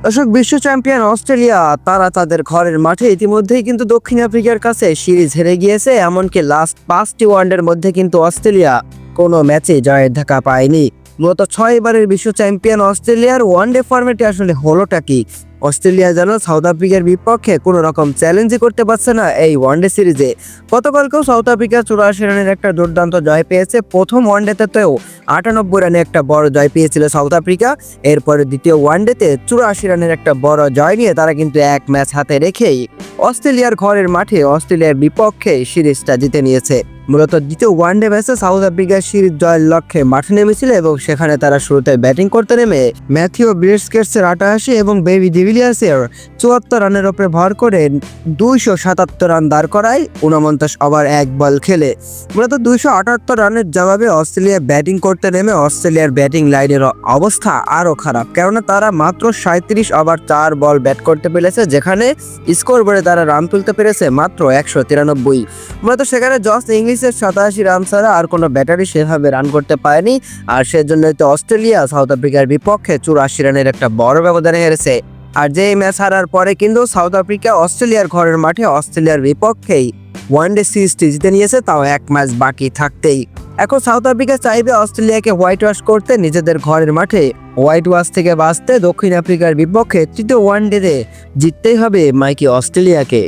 দর্শক, বিশ্ব champion Australia তারা তাদের ঘরের মাঠে ইতিমধ্যেই কিন্তু দক্ষিণ আফ্রিকার কাছে সিরিজ হেরে গিয়েছে। এমনকি লাস্ট 5টি ওয়ানডের মধ্যে কিন্তু অস্ট্রেলিয়া কোনো ম্যাচে জয়ের দেখা পায়নি। মূলত 6বারের বিশ্ব চ্যাম্পিয়ন অস্ট্রেলিয়ার ওয়ানডে ফরম্যাটে আসলে হলোটা কি? অস্ট্রেলিয়া যেন সাউথ আফ্রিকার বিপক্ষে কোনো রকম চ্যালেঞ্জই করতে পারছে না এই ওয়ানডে সিরিজে। গতকালকেও সাউথ আফ্রিকা 84 রানের একটা দুর্দান্ত জয় পেয়েছে। প্রথম ওয়ানডেতেও 98 রানে একটা বড় জয় পেয়েছিল সাউথ আফ্রিকা। এরপরে দ্বিতীয় ওয়ানডেতে 84 রানের একটা বড় জয় নিয়ে তারা কিন্তু এক ম্যাচ হাতে রেখেই অস্ট্রেলিয়ার ঘরের মাঠে অস্ট্রেলিয়ার বিপক্ষে সিরিজটা জিতে নিয়েছে। মূলত দ্বিতীয় ওয়ানডে ম্যাচে সাউথ আফ্রিকার সিরিজ জয়ের লক্ষ্যে মাঠে নেমেছিল এবং সেখানে তারা শুরুতে ব্যাটিং করতে নেমে ম্যাথিউ ব্রিস্কেটসের 88 এবং বেবি ডিভিলিয়ার্সের 74 রানের উপরে ভর করে 277 রান দাঁড় করায় 49 ওভার 1 বল খেলে। মূলত 278 রানের জবাবে অস্ট্রেলিয়া ব্যাটিং করতে নেমে অস্ট্রেলিয়ার ব্যাটিং লাইনের অবস্থা আরও খারাপ, কেননা তারা মাত্র 37 ওভার 4 বল ব্যাট করতে পেরেছে, যেখানে স্কোর বোর্ডে তারা রান তুলতে পেরেছে মাত্র 193। মূলত সেখানে জস ইংলিশের 87 রান ছাড়া আর কোনো ব্যাটারি সেভাবে রান করতে পারেনি। আর সেজন্যই তো অস্ট্রেলিয়া সাউথ আফ্রিকার বিপক্ষে 84 রানের একটা বড় ব্যবধানে হেরেছে। আর যেই ম্যাচ হারার পরে কিন্তু সাউথ আফ্রিকা অস্ট্রেলিয়ার ঘরের মাঠে অস্ট্রেলিয়ার বিপক্ষেই ওয়ানডে সিরিজটি জিতে নিয়েছে, তাও এক ম্যাচ বাকি থাকতেই। এখন সাউথ আফ্রিকা চাইবে অস্ট্রেলিয়াকে হোয়াইট ওয়াশ করতে, নিজেদের ঘরের মাঠে হোয়াইট ওয়াশ থেকে বাঁচতে দক্ষিণ আফ্রিকার বিপক্ষে তৃতীয় ওয়ানডেতে জিততেই হবে মাইকি অস্ট্রেলিয়াকে।